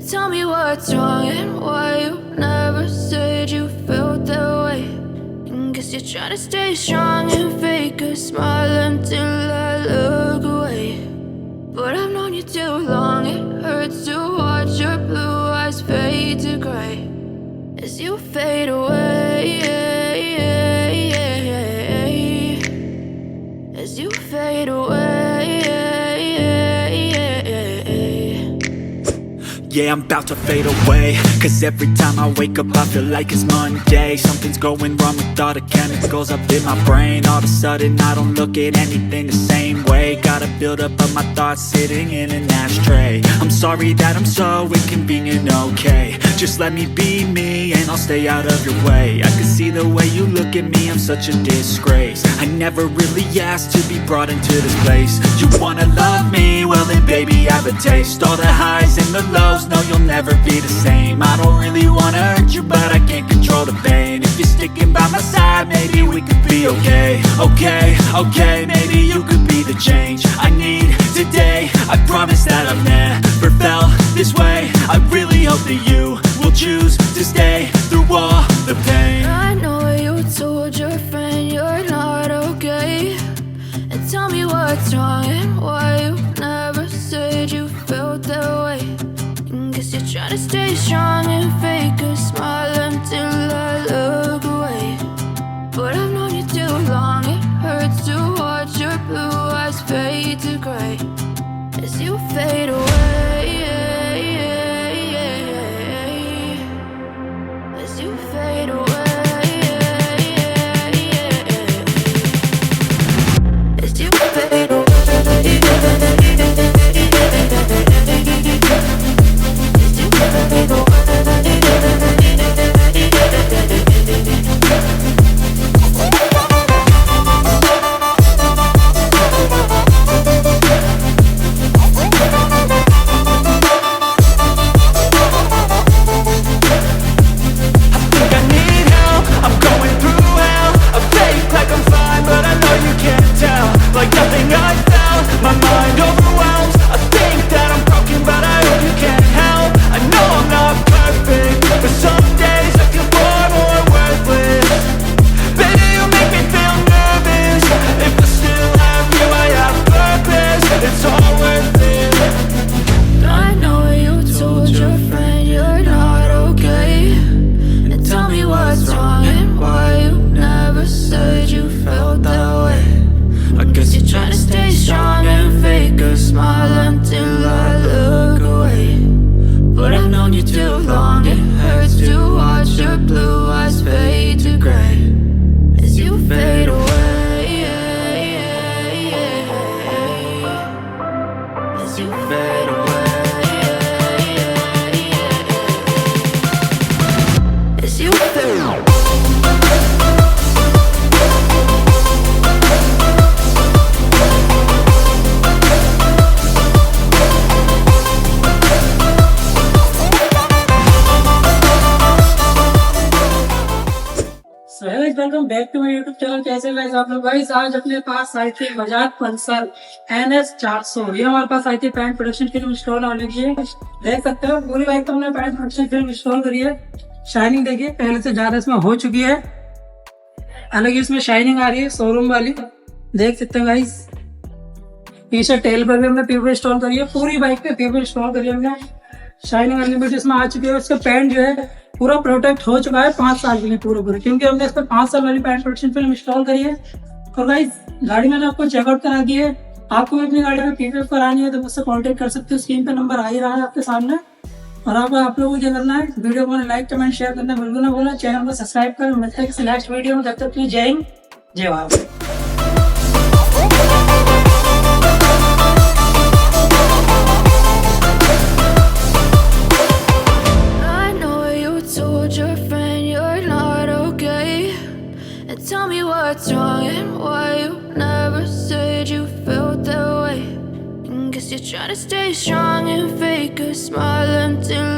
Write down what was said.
Tell me what's wrong and why you never said you felt that way. And guess you're trying to stay strong and fake a smile until I look away. But I've known you too long, it hurts to watch your blue eyes fade to gray as you fade away, as you fade away. Yeah, I'm about to fade away, cause every time I wake up I feel like it's Monday. Something's going wrong with all the chemicals up in my brain. All of a sudden I don't look at anything the same way. Got a buildup of my thoughts sitting in an ashtray. I'm sorry that I'm so inconvenient, okay. Just let me be me and I'll stay out of your way. I can see the way you look at me, I'm such a disgrace. I never really asked to be brought into this place. You wanna love me? Well then baby I have a taste. All the highs and the lows, no you'll never be the same. I don't really wanna hurt you but I can't control the pain. If you're sticking by my side maybe we could be okay. Okay, maybe you could be the change I need today. I promise that I've never felt this way. I really hope that you will choose to stay through all the pain. I know you told your friend you're not okay. And tell me what's wrong and why you never said you felt that way. And guess you're trying to stay strong and fake a smile until I look away. But I've known you too long, it hurts to watch your blue eyes fade to gray as you fade away, as you fade away, as you fade away. Like nothing I felt, my mind overwhelms. I think that I'm broken but I hope you can't help. I know I'm not perfect, but some days I feel far more worthless. Baby, you make me feel nervous. If I still have you, I have purpose. It's all worth it. I know you told your friend you're not okay. And tell me what's wrong and why you never said you felt that way. I guess you're trying to stay strong and fake a smile until I look away. But I've known you too long, it hurts to watch your blue eyes fade to gray as you fade away, as you fade away, as you fade away. Welcome back to my YouTube channel. कैसे guys आप लोग? Guys आज अपने पास आई थी Bajaj Pulsar ns400। ये हमारे पास आई थी pant production film install होने की है। देख सकते हो पूरी बाइक तो हमने पैंट प्रोडक्शन फिल्म इंस्टॉल करी है। शाइनिंग देखिए पहले से ज्यादा इसमें हो चुकी है, अलग ही इसमें शाइनिंग आ रही है शोरूम वाली। देख सकते हो गाइस पीछे टेल पर भी हमने पेपर इंस्टॉल करी है, पूरी बाइक पे पेपर इंस्टॉल करी है हमने। शाइनिंग अनलिमिटेड इसमें आ चुकी है। इसका पैंट जो है पूरा प्रोटेक्ट हो चुका है 5 साल के लिए पूरे, क्योंकि हमने इस पर 5 साल वाली पैंट प्रोटेक्शन फिल्म इंस्टॉल करी है। और गाइस गाड़ी मैंने आपको चेकआउट करा दी है। आपको भी अपनी गाड़ी में पीपीएफ करानी है तो मुझसे कांटेक्ट कर सकते हो। स्क्रीन पे नंबर आ ही रहा है आपके सामने। और आप लोगों को क्या करना है, वीडियो को लाइक कमेंट शेयर करना बिल्कुल ना भूलना। चैनल को सब्सक्राइब कर। मिलते हैं किसी नेक्स्ट वीडियो में, तब तक के लिए जय हिंद जय Bharat. Tell me what's wrong and why you never said you felt that way. And guess you're trying to stay strong and fake a smile until